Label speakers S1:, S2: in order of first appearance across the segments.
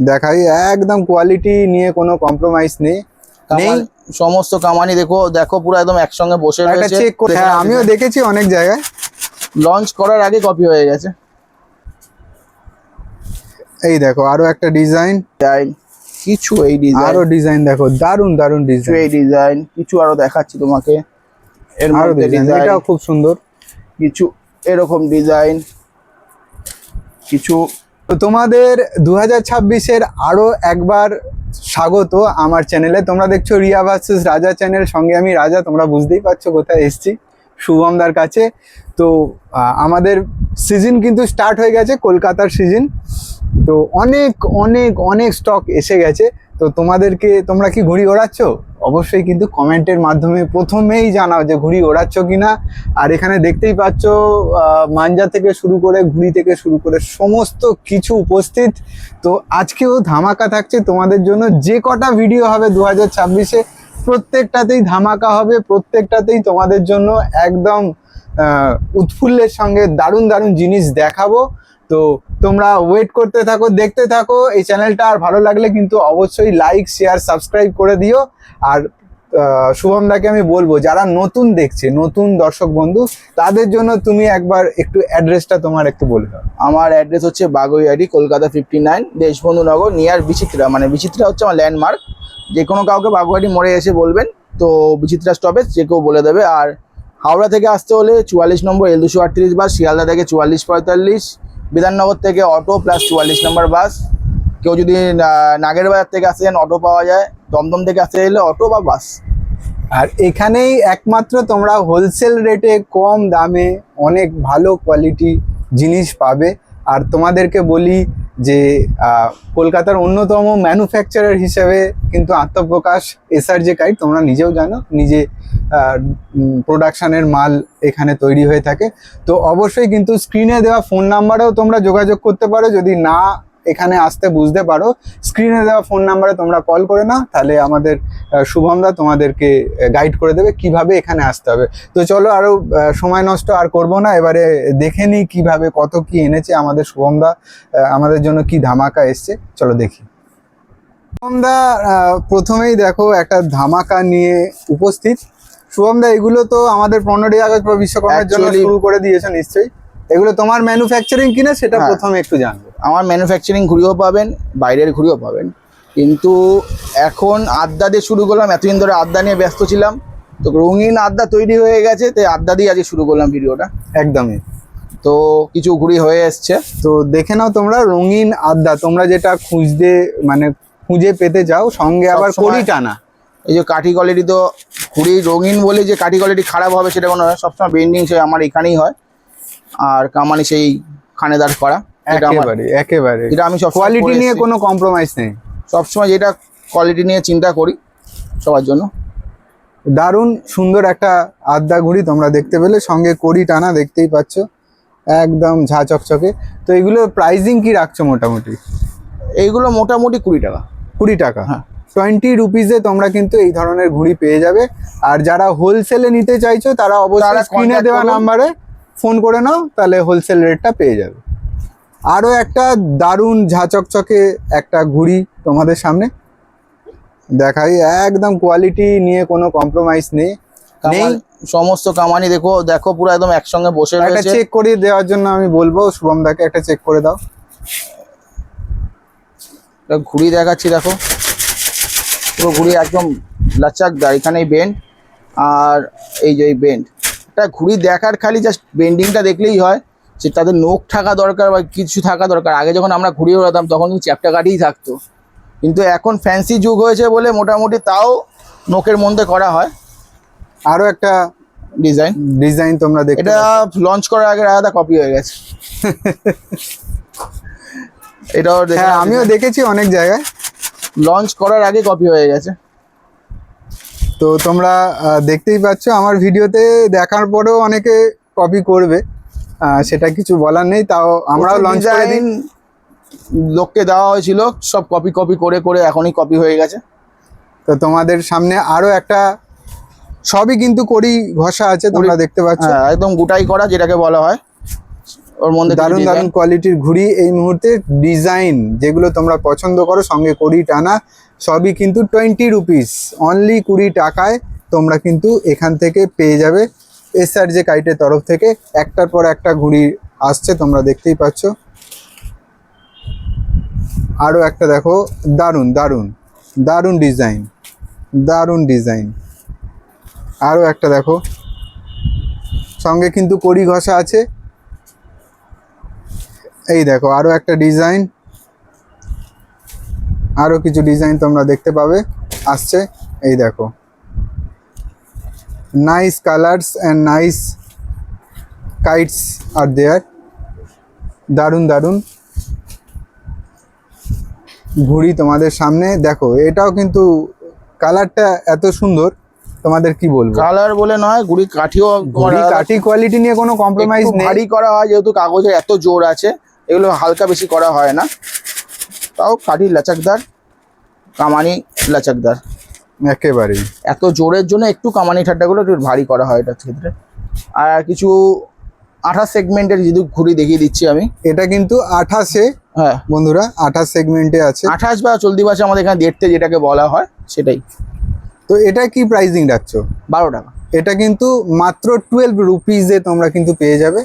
S1: দেখাই, একদম কোয়ালিটি নিয়ে কোনো কম্প্রোমাইজ নেই।
S2: সমস্ত কামানি দেখো দেখো পুরো একদম একসঙ্গে বসে রয়েছে।
S1: চেক করে, হ্যাঁ আমিও দেখেছি অনেক জায়গায়
S2: লঞ্চ করার আগে কপি হয়ে গেছে।
S1: এই দেখো আরো একটা ডিজাইন,
S2: কিছু এই ডিজাইন,
S1: আরো ডিজাইন দেখো, দারুন দারুন ডিজাইন।
S2: এই ডিজাইন কিছু আরো দেখাচ্ছি তোমাকে। এর মধ্যে ডিজাইন,
S1: এটাও খুব সুন্দর।
S2: কিছু এরকম ডিজাইন, কিছু।
S1: তো তোমাদের 2026-এর আরো একবার স্বাগত আমার চ্যানেলে। তোমরা দেখছো রিয়া ভার্সেস রাজা চ্যানেল, সঙ্গে আমি রাজা। তোমরা বুঝতেই পারছো কোথায় এসেছি, শুভমদার কাছে। তো আমাদের সিজন কিন্তু স্টার্ট হয়ে গেছে, কলকাতার সিজন। তো অনেক অনেক অনেক স্টক এসে গেছে। তো তোমরা কি ঘুড়ি ওড়াচ্ছ? অবশ্যই কিন্তু কমেন্টের মাধ্যমে প্রথমেই জানাও যে ঘুড়ি ওড়াচ্ছ কিনা। আর এখানে দেখতেই পাচ্ছ মাঞ্জা থেকে শুরু করে, ঘুড়ি থেকে শুরু করে সমস্ত কিছু উপস্থিত। তো আজকেও ধামাকা থাকছে তোমাদের জন্য। যে কটা ভিডিও হবে 2026-এ প্রত্যেকটাতেই ধামাকা হবে, প্রত্যেকটাতেই তোমাদের জন্য একদম উৎফুল্লের সঙ্গে দারুণ দারুণ জিনিস দেখাবো। তো তোমরা ওয়েট করতে থাকো, দেখতে থাকো এই চ্যানেলটা। আর ভালো লাগলে কিন্তু অবশ্যই লাইক, শেয়ার, সাবস্ক্রাইব করে দিও। আর শুভমদাকে আমি বলবো, যারা নতুন দেখছে, নতুন দর্শক বন্ধু, তাদের জন্য তুমি একবার একটু অ্যাড্রেসটা তোমার একটু বলে দাও।
S2: আমার অ্যাড্রেস হচ্ছে বাগুইয়ারি, কলকাতা 59, দেশবন্ধু নগর, নিয়ার বিচিত্রা। মানে বিচিত্রা হচ্ছে আমার ল্যান্ডমার্ক। যে কোনো কাউকে বাগুইয়ারি মোড়ে এসে বলবেন তো বিচিত্রা স্টপেজ যে কেউ বলে দেবে। আর হাওড়া থেকে আসতে হলে 44 নম্বর L238 বাস, শিয়ালদা থেকে 4445, বিধাননগর থেকে অটো প্লাস 44 নম্বর বাস। কেউ যদি নাগের বাজার থেকে আসতে চান অটো পাওয়া যায়, দমদম থেকে আসতে চাইলে অটো বা বাস।
S1: আর এখানেই একমাত্র তোমরা হোলসেল রেটে কম দামে অনেক ভালো কোয়ালিটি জিনিস পাবে। আর তোমাদেরকে বলি যে কলকাতার অন্যতম ম্যানুফ্যাকচারার হিসেবে কিন্তু আত্মপ্রকাশ এসআরজে কাইট, তোমরা নিজেও জানো, নিজে প্রোডাকশানের মাল এখানে তৈরি হয়ে থাকে। তো অবশ্যই কিন্তু স্ক্রিনে দেওয়া ফোন নাম্বারেও তোমরা যোগাযোগ করতে পারো। যদি না এখানে আসতে বুঝতে পারো, স্ক্রিনে দেওয়া ফোন নাম্বারে তোমরা কল করে নাও, তাহলে আমাদের শুভমদা তোমাদেরকে গাইড করে দেবে কিভাবে এখানে আসতে হবে। তো চলো, আরো সময় নষ্ট আর করবো না, এবারে দেখে নিই কিভাবে কত কি এনেছে আমাদের শুভমদা, আমাদের জন্য কি ধামাকা এসছে। চলো দেখি। শুভমদা প্রথমেই দেখো একটা ধামাকা নিয়ে উপস্থিত। শুভমদা, এগুলো তো আমাদের 15ই আগস্ট বিশ্বকর্মার জন্য শুরু করে দিয়েছো নিশ্চয়ই। এগুলো তোমার ম্যানুফ্যাকচারিং কিনা সেটা প্রথমে একটু জানবো।
S2: আমার ম্যানুফ্যাকচারিং ঘুড়িও পাবেন, বাইরের ঘুড়িও পাবেন, কিন্তু এখন আড্ডা দিয়ে শুরু করলাম। এতদিন ধরে আড্ডা নিয়ে ব্যস্ত ছিলাম, তো রঙিন আড্ডা তৈরি হয়ে গেছে, তাই আড্ডা দিয়ে আজকে শুরু করলাম ভিডিওটা।
S1: একদমই।
S2: তো কিছু ঘুড়ি হয়ে এসছে,
S1: তো দেখে নাও তোমরা রঙিন আড্ডা, তোমরা যেটা খুঁজে পেতে চাও, সঙ্গে আবার কড়ি টানা।
S2: এই যে কাঠি কোয়ালিটি, তো ঘুড়ি রঙিন বলে যে কাঠি কোয়ালিটি খারাপ হবে সেটা কোনো নয়। সবসময় বেন্ডিং সে আমার এখানেই হয়, আর কামানি সেই খানেদার করা।
S1: একেবারে
S2: এটা আমি সব
S1: কোয়ালিটি নিয়ে কোনো কম্প্রোমাইজ নেই,
S2: সবসময় যেটা কোয়ালিটি নিয়ে চিন্তা করি সবার জন্য।
S1: দারুণ সুন্দর একটা আড্ডা ঘুড়ি তোমরা দেখতে পেলে, সঙ্গে কড়ি টানা, দেখতেই পাচ্ছ একদম ঝা চকচকে। তো এগুলো প্রাইসিং কি রাখছো মোটামুটি?
S2: এইগুলো মোটামুটি 20 টাকা।
S1: 20 টাকা,
S2: হ্যাঁ,
S1: 20 রুপিসে তোমরা কিন্তু এই ধরনের ঘুড়ি পেয়ে যাবে। আর যারা হোলসেলে নিতে চাইছো তারা অবশ্যই স্ক্রিনে দেওয়া নাম্বারে ফোন করে নাও, তাহলে হোলসেল রেটটা পেয়ে যাবে। আরও একটা দারুণ ঝাঁচকচকে একটা ঘুড়ি তোমাদের সামনে দেখাই, একদম কোয়ালিটি নিয়ে কোনো কম্প্রোমাইজ নেই।
S2: সমস্ত কামানি দেখো দেখো পুরো একদম একসঙ্গে বসে রয়েছে।
S1: একটা চেক করে দেওয়ার জন্য আমি বলবো শুভমদাকে, একটা চেক করে দাও।
S2: ঘুড়ি দেখাচ্ছি, দেখো পুরো ঘুড়ি একদম লাচাকদার, এখানেই বেন্ড, আর এই যে এই বেন্ড। একটা ঘুড়ি দেখার খালি জাস্ট বেন্ডিংটা দেখলেই হয়, যে তাদের নোখ থাকা দরকার বা কিছু থাকা দরকার। আগে যখন আমরা ঘুড়ি ওড়াতাম তখন কিন্তু চ্যাপ্টা কাঠিই থাকতো, কিন্তু এখন ফ্যান্সি যুগ হয়েছে বলে মোটামুটি তাও নোকের মধ্যে করা হয়।
S1: আরও একটা ডিজাইন তোমরা দেখো,
S2: এটা লঞ্চ করার আগে আলাদা কপি হয়ে গেছে। এটাও
S1: আমিও দেখেছি অনেক জায়গায়,
S2: লঞ্চ করার আগে কপি হয়ে গেছে।
S1: তো তোমরা দেখতেই পাচ্ছ আমার ভিডিওতে, দেখার পরেও অনেকে কপি করবে, সেটা কিছু বলার নেই। তাও আমরাও লঞ্চ করে দিই,
S2: লোককে দেওয়া হয়েছিল, সব কপি করে করে এখনই কপি হয়ে গেছে।
S1: তো তোমাদের সামনে আরো একটা, সবই কিন্তু কড়ি ঘষা আছে, তোমরা দেখতে পাচ্ছ,
S2: একদম গোটাই করা যেটাকে বলা হয়। ওর মধ্যে
S1: দারুণ দারুণ কোয়ালিটির ঘুড়ি এই মুহূর্তে ডিজাইন যেগুলো তোমরা পছন্দ করো, সঙ্গে কড়ি টানা সবই কিন্তু 20 রুপিস অনলি, 20 টাকায় তোমরা কিন্তু এখান থেকে পেয়ে যাবে SRJ কাইটের তরফ থেকে। একটার পর একটা ঘুড়ি আসছে, তোমরা দেখতেই পাচ্ছ। আরও একটা দেখো, দারুণ দারুণ দারুণ ডিজাইন, দারুণ ডিজাইন। আরও একটা দেখো, সঙ্গে কিন্তু কড়ি ঘষা আছে। এই দেখো আরও একটা ডিজাইন, আরও কিছু ডিজাইন তোমরা দেখতে পাবে আসছে। এই দেখো, nice colours and nice kites are there. দারুণ দারুণ ঘুড়ি তোমাদের সামনে দেখো। এটাও কিন্তু কালারটা এত সুন্দর, তোমাদের কি বলবো।
S2: কালার বলে নয়, ঘুড়ি কাঠিও,
S1: ঘুড়ি কাঠি কোয়ালিটি নিয়ে কোনো কম্প্রোমাইজ নেই।
S2: ভারী করা হয় যেহেতু কাগজের এত জোর আছে, এগুলো হালকা বেশি করা হয় না। তাও কাঠি লাচাকদার, কামানি লাচাকদার
S1: একেবারেই।
S2: এত জোরের জন্য একটু কামানি ঠাড্ডাগুলো একটু ভারী করা হয় এটার ক্ষেত্রে। আর কিছু 28 সেগমেন্টের যদি ঘুড়ি দেখিয়ে দিচ্ছি আমি।
S1: এটা কিন্তু 28-এ
S2: হ্যাঁ
S1: বন্ধুরা, 28 সেগমেন্টে আছে।
S2: 28 বা চলতি ভাষা আমাদের এখানে দেখতে যেটাকে বলা হয় সেটাই।
S1: তো এটা কি প্রাইসিং রাখছো?
S2: 12 টাকা।
S1: এটা কিন্তু মাত্র 12 রুপিসে তোমরা কিন্তু পেয়ে যাবে।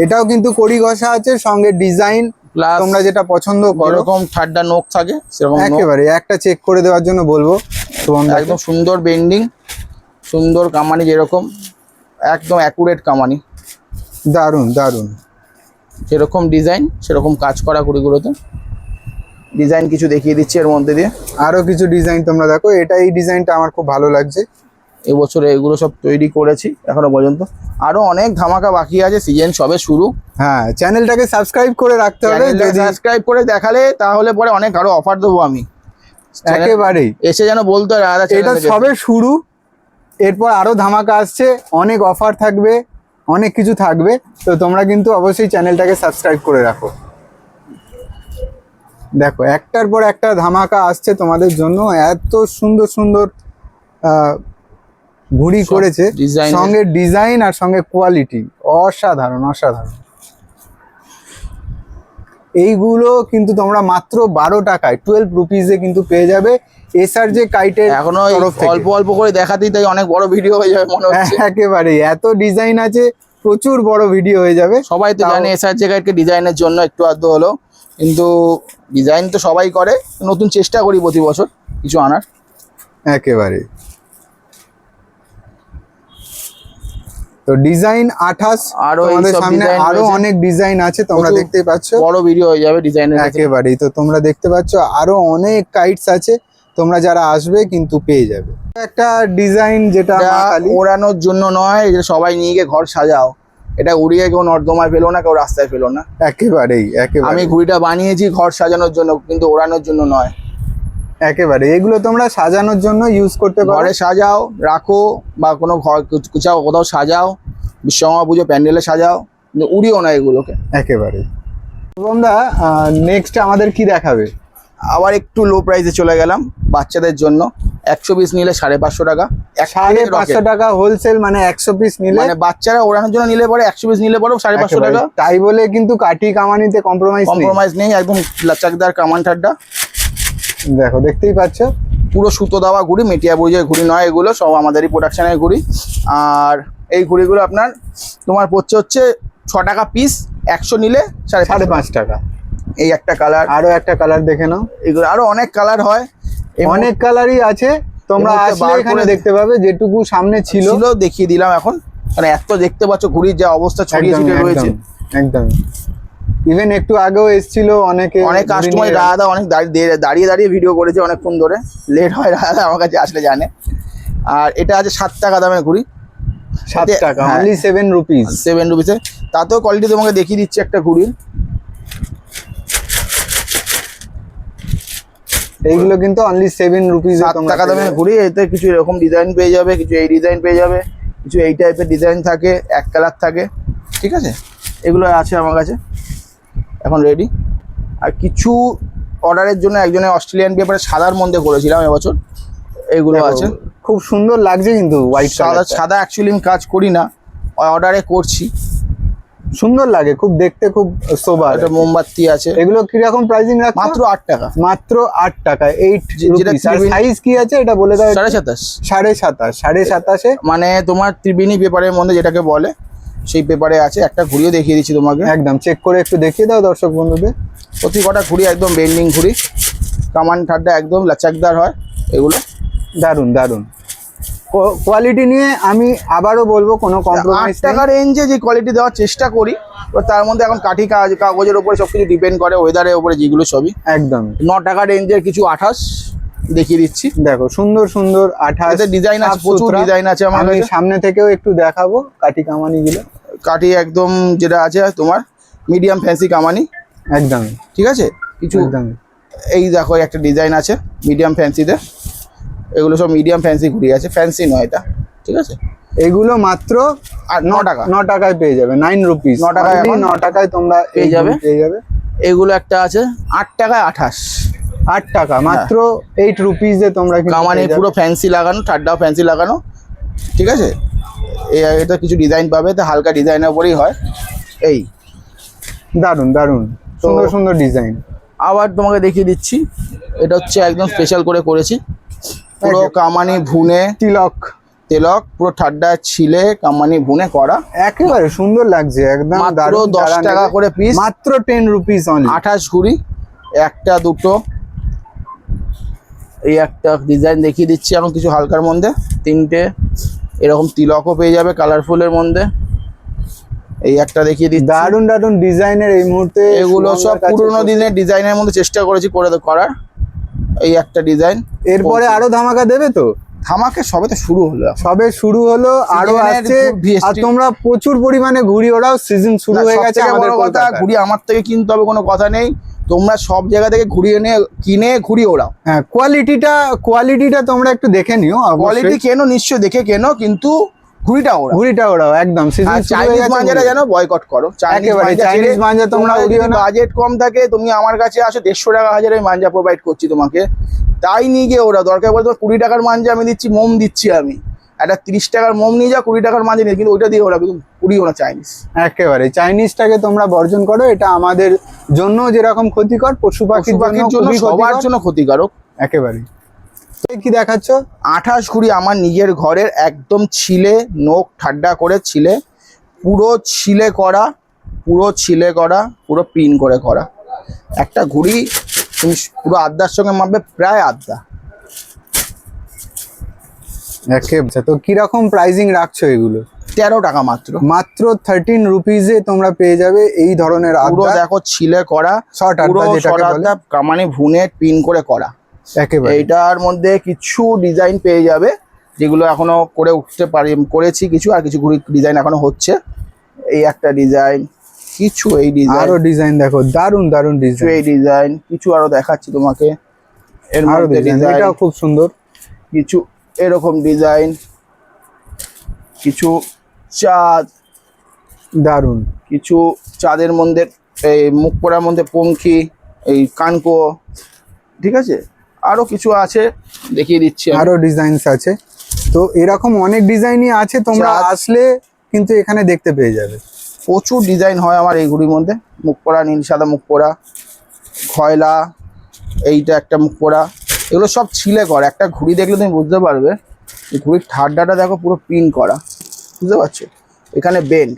S1: এটাও কিন্তু কড়ি ঘষা আছে, সঙ্গে ডিজাইন
S2: প্লাস
S1: তোমরা যেটা পছন্দ করো,
S2: যেরকম ঠাড্ডা নোক থাকে সেরকম নোক।
S1: একেবারে একটা চেক করে দেওয়ার জন্য বলবো।
S2: একদম সুন্দর বেন্ডিং, সুন্দর কামানি, যেরকম একদম অ্যাকুরেট কামানি,
S1: দারুণ দারুণ।
S2: যেরকম ডিজাইন সেরকম কাজ করা ঘুড়িগুলোতে। ডিজাইন কিছু দেখিয়ে দিচ্ছি এর মধ্যে দিয়ে।
S1: আরো কিছু ডিজাইন তোমরা দেখো, এটা এই ডিজাইনটা আমার খুব ভালো লাগছে।
S2: এবছরে এগুলো সব তৈরি করেছি এখনো পর্যন্ত। আরো অনেক ধামাকা বাকি আছে, সিজন সবে শুরু।
S1: হ্যাঁ, চ্যানেলটাকে সাবস্ক্রাইব করে রাখতে হবে। যদি
S2: সাবস্ক্রাইব করে দেখালে তাহলে পরে অনেক আরো অফার দেবো আমি।
S1: একেবারেই
S2: এসে যেন বলতে হয় দাদা
S1: এটা সবে শুরু, এরপর আরো ধামাকা আসছে, অনেক অফার থাকবে, অনেক কিছু থাকবে। তো তোমরা কিন্তু অবশ্যই চ্যানেলটাকে সাবস্ক্রাইব করে রাখো। দেখো একটার পর একটা ধামাকা আসছে তোমাদের জন্য। এত সুন্দর সুন্দর ঘুড়ি করেছে, সঙ্গে ডিজাইন আর সঙ্গে কোয়ালিটি অসাধারণ অসাধারণ। এইগুলো কিন্তু তোমরা মাত্র 12 টাকায় 12 রুপিসে কিন্তু পেয়ে যাবে SRJ কাইটের
S2: এখনো
S1: তরফ থেকে।
S2: অল্প অল্প করে দেখাতেই তাই অনেক বড় ভিডিও হয়ে যাবে মনে হচ্ছে।
S1: একেবারেই, এত ডিজাইন আছে, প্রচুর বড় ভিডিও হয়ে যাবে।
S2: সবাই তো জানে SRJ কাইটকে ডিজাইনের জন্য একটু আধটু হলো, কিন্তু ডিজাইন তো সবাই করে, নতুন চেষ্টা করি প্রতি বছর কিছু আনার।
S1: একেবারে। তো ডিজাইন 28,
S2: আরো
S1: তোমাদের সামনে আরো অনেক ডিজাইন আছে, তোমরা দেখতেই পাচ্ছ।
S2: বড় ভিডিও হয়ে যাবে ডিজাইনের।
S1: একেবারেই। তো তোমরা দেখতে পাচ্ছ আরো অনেক কাইটস আছে, তোমরা যারা আসবে কিন্তু পেয়ে যাবে। একটা ডিজাইন যেটা
S2: ওড়ানোর জন্য নয়, এটা সবাই নিয়ে গিয়ে ঘর সাজাও। এটা উড়িয়ে কেউ নর্দমায় ফেলো না, কেউ রাস্তায় ফেলো না।
S1: একেবারেই একেবারে।
S2: আমি ঘুড়িটা বানিয়েছি ঘর সাজানোর জন্য, কিন্তু ওড়ানোর জন্য নয়।
S1: একেবারে, এগুলো তোমরা সাজানোর জন্য ইউজ করতে পারো।
S2: ঘরে সাজাও, রাখো, বা কোনো ঘর কুচাও কোথাও সাজাও, বিশ্বকর্মা পুজো প্যান্ডেলে সাজাও, কিন্তু উড়িও না এগুলোকে।
S1: একেবারে। শুভমদা, নেক্সট আমাদের কি দেখাবে?
S2: আবার একটু লো প্রাইসে চলে গেলাম বাচ্চাদের জন্য। 100 পিস নিলে 550 টাকা।
S1: 550 টাকা হোলসেল, মানে 100 পিস নিলে,
S2: মানে বাচ্চারা ওড়ানোর জন্য নিলে পরে 100 পিস নিলে পরে 550 টাকা।
S1: তাই বলে কিন্তু কাঠি কামানিতে কম্প্রোমাইজ
S2: নেই, একদম লাচাকদার কামান ঠাড্ডা।
S1: দেখো দেখতেই পাচ্ছ,
S2: পুরো সুতো দেওয়া ঘুড়ি, মেটিয়া বুঝের ঘুড়ি নয় এগুলো, সব আমাদেরই প্রোডাকশনের ঘুড়ি। আর এই ঘুড়িগুলো আপনার তোমার পড়ছে হচ্ছে 6 টাকা পিস, 100 নিলে
S1: 5.5 টাকা।
S2: এই একটা কালার,
S1: আরো একটা কালার দেখে নাও।
S2: এগুলো আরো অনেক কালার হয়,
S1: অনেক কালারই আছে, তোমরা আসলে এখানে দেখতে পাবে। যেটুকু সামনে ছিল
S2: দেখিয়ে দিলাম এখন, মানে এত দেখতে পাচ্ছ ঘুড়ির যা অবস্থা ছড়িয়ে ছিটিয়ে রয়েছে।
S1: একদম। ইভেন একটু আগেও এসেছিল অনেক
S2: কাস্টমার, দাদা অনেক দাঁড়িয়ে দাঁড়িয়ে ভিডিও করেছে অনেকক্ষণ ধরে, লেট হয় দাদা আমার কাছে আসলে জানে। আর এটা আছে 7 টাকা দামের ঘুড়ি,
S1: 7 টাকা, অনলি 7 রুপিস।
S2: 7 রুপিসে। তাতেও কোয়ালিটি তোমাকে দেখিয়ে দিচ্ছি একটা ঘুড়ির।
S1: এইগুলো কিন্তু অনলি 7 রুপিস।
S2: 7 টাকা দামের ঘুড়ি। এতে কিছু এরকম ডিজাইন পেয়ে যাবে, কিছু এই ডিজাইন পেয়ে যাবে, কিছু এই টাইপের ডিজাইন থাকে, এক কালার থাকে, ঠিক আছে। এগুলো আছে আমার কাছে এখন রেডি। আর কিছু অর্ডারের জন্য একজনের অস্ট্রেলিয়ান পেপারে সাদার মধ্যে করেছিলাম এবছর, এগুলো আছে।
S1: খুব সুন্দর লাগছে কিন্তু হোয়াইট
S2: সাদা অ্যাকচুয়ালি আমি কাজ করি না, অর্ডারে করছি।
S1: সুন্দর লাগে, খুব দেখতে খুব সোবার।
S2: একটা মোমবাতি আছে,
S1: এগুলো কিরকম প্রাইসিং রাখছো?
S2: মাত্র 8 টাকা।
S1: মাত্র 8 টাকা, 8
S2: যেটা
S1: রুপিস। আর সাইজ কি আছে এটা বলে দাও।
S2: 27.5,
S1: 27.5
S2: মানে তোমার ত্রিবেণী পেপারের মধ্যে যেটাকে বলে সেই পেপারে আছে। একটা ঘুড়িও দেখিয়ে দিচ্ছি তোমাকে,
S1: একদম চেক করে একটু দেখিয়ে দাও দর্শক বন্ধুদের।
S2: প্রতি কটা ঘুড়ি একদম বেন্ডিং ঘুড়ি, কামান ঠাড্ডা একদম লাচাকদার হয় এগুলো।
S1: দারুন দারুন কোয়ালিটি নিয়ে আমি আবারও বলবো কোনো
S2: 8
S1: কম্প্রোমাইজ
S2: টাকা রেঞ্জে যে কোয়ালিটি দেওয়ার চেষ্টা করি, এবার তার মধ্যে এখন কাঠি কাগজের উপরে সবকিছু ডিপেন্ড করে, ওয়েদারের উপরে, যেগুলো সবই।
S1: একদম
S2: 9 টাকা রেঞ্জের কিছু 28 দেখিয়ে দিচ্ছি।
S1: দেখো সুন্দর সুন্দর 28
S2: এতে ডিজাইন আছে, প্রচুর ডিজাইন আছে আমার
S1: আমি
S2: কাছে।
S1: সামনে থেকেও একটু দেখাবো কাঠি কামানি গুলো।
S2: কাঠি একদম যেটা আছে তোমার মিডিয়াম ফ্যান্সি কামানি,
S1: একদম
S2: ঠিক আছে। কিছু
S1: একদম
S2: এই দেখো একটা ডিজাইন আছে মিডিয়াম ফ্যান্সিতে, এগুলো সব মিডিয়াম ফ্যান্সি ঘুড়ি আছে, ফ্যান্সি নয় এটা, ঠিক আছে।
S1: এগুলো মাত্র
S2: 9 টাকা,
S1: 9 টাকায় পেয়ে যাবে, 9 রুপিস।
S2: 9 টাকায় এখন
S1: 9 টাকায় তোমরা
S2: পেয়ে যাবে।
S1: পেয়ে যাবে।
S2: এগুলো একটা আছে 8 টাকায় 28,
S1: 8 টাকা মাত্র 8 রুপিসে তোমরা কিন্তু
S2: কামানি
S1: পেয়ে যাবে।
S2: পুরো ফ্যান্সি লাগানো, ঠাড্ডাও ফ্যান্সি লাগানো, ঠিক আছে। এটা কিছু ডিজাইন পাবে, তো হালকা ডিজাইনের উপরেই হয়। এই
S1: দারুন দারুন সুন্দর সুন্দর ডিজাইন।
S2: আবার তোমাকে দেখিয়ে দিচ্ছি, এটা হচ্ছে একদম স্পেশাল করে করেছি, পুরো কামানি ভুনে
S1: তিলক
S2: তেলক, পুরো ঠাড্ডা ছিলে কামানি ভুনে করা,
S1: একেবারে সুন্দর লাগছে একদম।
S2: মাত্র
S1: দারুন
S2: 10
S1: যারা
S2: টাকা
S1: নেবে,
S2: করে পিস,
S1: মাত্র 10 রুপিস অনলি।
S2: 28 ঘুড়ি, একটা দুটো। এই একটা ডিজাইন দেখিয়ে দিচ্ছি এখন কিছু হালকার মধ্যে, 3টে এরকম তিলকও পেয়ে যাবে কালারফুলের মধ্যে। এই একটা দেখিয়ে দিচ্ছি,
S1: দারুন দারুন ডিজাইনের এই মুহূর্তে
S2: এগুলো সব
S1: শুভঙ্কর কাছে
S2: পুরোনো দিনের ডিজাইনের মধ্যে চেষ্টা করেছি করার। এই একটা ডিজাইন,
S1: এরপরে আরো ধামাকা দেবে তো?
S2: ধামাকে সবে তো শুরু হলো,
S1: সবে শুরু হলো, আরো
S2: Season এর
S1: আসছে।
S2: VST
S1: আর তোমরা প্রচুর পরিমাণে ঘুড়ি ওড়াও, সিজন শুরু হয়ে গেছে আমাদের
S2: বড় কথা,
S1: কলকাতায়।
S2: ঘুড়ি আমার থেকে কিনতে হবে কোনো কথা নেই, তোমরা সব জায়গা থেকে ঘুড়ি এনে কিনে ঘুড়ি ওড়াও।
S1: হ্যাঁ, কোয়ালিটিটা তোমরা একটু দেখে নিও।
S2: কোয়ালিটি কেন নিশ্চয় দেখে কেন, কিন্তু ঘুড়িটা ওড়াও।
S1: ঘুড়িটা ওড়াও একদম, সিজন শুরু হয়ে
S2: চাইনিজ
S1: গেছে।
S2: মাঞ্জাটা যেন বয়কট করো,
S1: একেবারে চাইনিজ মাঞ্জা তোমরা উড়িও না।
S2: বাজেট কম থাকে, তুমি আমার কাছে আসো, 150 টাকা হাজারে মাঞ্জা প্রোভাইড করছি তোমাকে, তাই নিয়ে গিয়ে ওরা দরকার পড়ে তোমার 20 টাকার মাঞ্জা আমি দিচ্ছি, মোম দিচ্ছি আমি, একটা 30 টাকার মোম নিয়ে যাও, 20 টাকার মাঞ্জা নিয়ে, কিন্তু ওইটা দিয়ে ওরা কিন্তু উড়িও না চাইনিজ।
S1: একেবারে চাইনিজটাকে তোমরা বর্জন করো, এটা আমাদের জন্য যেরকম ক্ষতিকর, পশু পাখির জন্য খুবই
S2: সবার
S1: ক্ষতিকর।
S2: জন্য ক্ষতিকারক।
S1: একেবারে। কি দেখাচ্ছ?
S2: 28 ঘুড়ি আমার নিজের ঘরের, একদম ছিলে, নোক ঠাড্ডা করে ছিলে, পুরো ছিলে করা, পুরো পিন করে করা। একটা ঘুড়ি তুমি পুরো আদ্যার সঙ্গে মাপবে, প্রায় আদ্যা।
S1: একেবারে। তো কিরকম প্রাইজিং রাখছো এগুলো?
S2: 13 টাকা মাত্র।
S1: মাত্র 13 রুপিসে তোমরা পেয়ে যাবে এই ধরনের
S2: পুরো
S1: আড্ডা।
S2: দেখো ছিলে করা,
S1: শর্ট
S2: পুরো
S1: আড্ডা যেটাকে
S2: শর্ট
S1: বলে।
S2: আদ্যা, কামানি ভুনে পিন করে করা।
S1: একেবারে।
S2: এইটার মধ্যে কিছু ডিজাইন পেয়ে যাবে, যেগুলো এখনো করে উঠতে করেছি কিছু, আর কিছু ডিজাইন এখনো হচ্ছে। এই একটা ডিজাইন, কিছু এই ডিজাইন,
S1: আরো ডিজাইন দেখো, দারুন দারুন
S2: কিছু
S1: ডিজাইন।
S2: এই ডিজাইন, কিছু আরো দেখাচ্ছি তোমাকে। এর
S1: আরো
S2: মধ্যে
S1: ডিজাইন,
S2: ডিজাইন,
S1: এটাও খুব সুন্দর।
S2: কিছু এরকম ডিজাইন, কিছু চাঁদ,
S1: দারুন।
S2: কিছু চাঁদের মধ্যে এই মুখ পোড়ার মধ্যে পঙ্খী, এই কানকো, ঠিক আছে। আরো কিছু আছে দেখিয়ে দিচ্ছি আমি।
S1: আরো ডিজাইনস আছে, তো এরকম অনেক ডিজাইনই আছে, তোমরা
S2: চাঁদ।
S1: আসলে কিন্তু এখানে দেখতে পেয়ে যাবে।
S2: প্রচুর ডিজাইন হয় আমার এই ঘুড়ির মধ্যে, মুখ পোড়া, নীল সাদা মুখ পোড়া, খয়লা, এইটা একটা মুখ পোড়া, এগুলো সব ছিলে করা। একটা ঘুড়ি দেখলে তুমি বুঝতে পারবে, এই ঘুড়ির ঠাড্ডাটা দেখো পুরো পিন করা, বুঝতে পারছো। এখানে বেন্ড,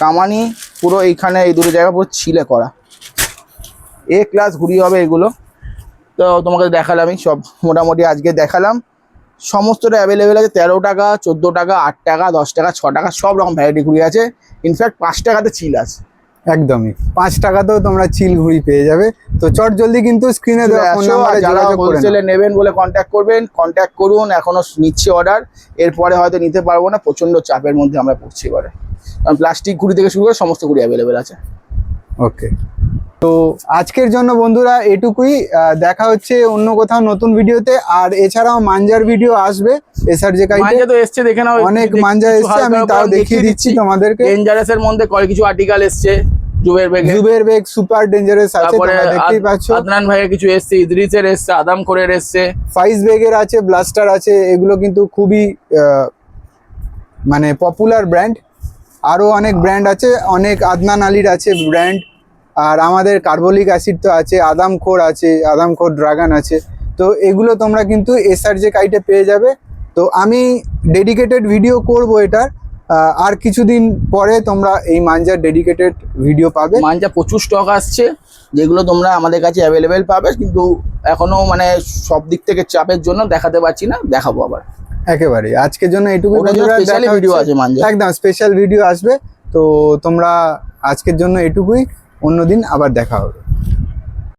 S2: কামানি পুরো এইখানে এই দুটো জায়গা পুরো ছিলে করা। এ ক্লাস ঘুড়ি হবে এগুলো। তো তোমাকে দেখালামই সব, মোটামুটি আজকে দেখালাম। সমস্তটা অ্যাভেলেবেল আছে, 13 টাকা, 14 টাকা, 8 টাকা, 10 টাকা, 6 টাকা, সব রকম ভ্যারাইটি ঘুড়ি আছে। ইনফ্যাক্ট 5 টাকাতে চিল আছে।
S1: একদমই 5 টাকাতেও তোমরা চিল ঘুড়ি পেয়ে যাবে। তো চট জলদি কিন্তু স্ক্রিনে দেওয়া ফোন নাম্বারে
S2: যারা
S1: যোগাযোগ করে
S2: হোলসেলে নেবেন বলে কন্ট্যাক্ট করবেন, কন্ট্যাক্ট করুন। এখনো নিচ্ছে অর্ডার, এরপরে হয়তো নিতে পারবো না, প্রচন্ড চাপের মধ্যে আমরা পড়ছি এবারে, কারণ প্লাস্টিক ঘুড়ি থেকে শুরু করে সমস্ত ঘুড়ি অ্যাভেলেবেল আছে।
S1: ওকে, তো আজকের জন্য বন্ধুরা এটুকুই। দেখা হচ্ছে অন্য কোথাও নতুন ভিডিওতে। আর এছাড়াও মাঞ্জার ভিডিও আসবে এসআরজে কাইটে,
S2: মাঞ্জা তো এসছে, দেখে নাও।
S1: অনেক মাঞ্জা এসছে, আমি তাও দেখিয়ে দিচ্ছি তোমাদেরকে।
S2: ডেঞ্জারাসের মধ্যে কিছু আর্টিকেল এসছে, জুবের বেগে,
S1: জুবের বেগ সুপার ডেঞ্জারাস আছে,
S2: তারপরে
S1: তোমরা দেখতেই পাচ্ছ।
S2: আদনান ভাইয়ের কিছু এসছে, ইদ্রিসের এসছে, আদাম কোরের এসছে,
S1: ফাইজ বেগের আছে, ব্লাস্টার আছে। এগুলো কিন্তু খুবই মানে পপুলার ব্র্যান্ড। আরও অনেক ব্র্যান্ড আছে, অনেক আদনান আলীর আছে ব্র্যান্ড, আর আমাদের কার্বলিক অ্যাসিড তো আছে, আদামখোর আছে, আদামখোর ড্রাগন আছে। তো এগুলো তোমরা কিন্তু এসআরজে কাইটে পেয়ে যাবে। তো আমি ডেডিকেটেড ভিডিও করব এটার, আর কিছুদিন পরে তোমরা এই মাঞ্জার ডেডিকেটেড ভিডিও পাবে।
S2: মাঞ্জা প্রচুর স্টক আসছে, যেগুলো তোমরা আমাদের কাছে অ্যাভেলেবেল পাবে, কিন্তু এখনো মানে সব দিক থেকে চাপের জন্য দেখাতে পারছি না, দেখাবো আবার।
S1: একেবারে আজকের জন্য এটুকুই
S2: ওটার জন্য
S1: বন্ধুরা,
S2: special
S1: দেখা
S2: video
S1: হচ্ছে।
S2: আছে মাঞ্জা।
S1: একদম স্পেশাল ভিডিও আসবে। তো তোমরা আজকের জন্য এটুকুই, অন্যদিন আবার দেখা হবে।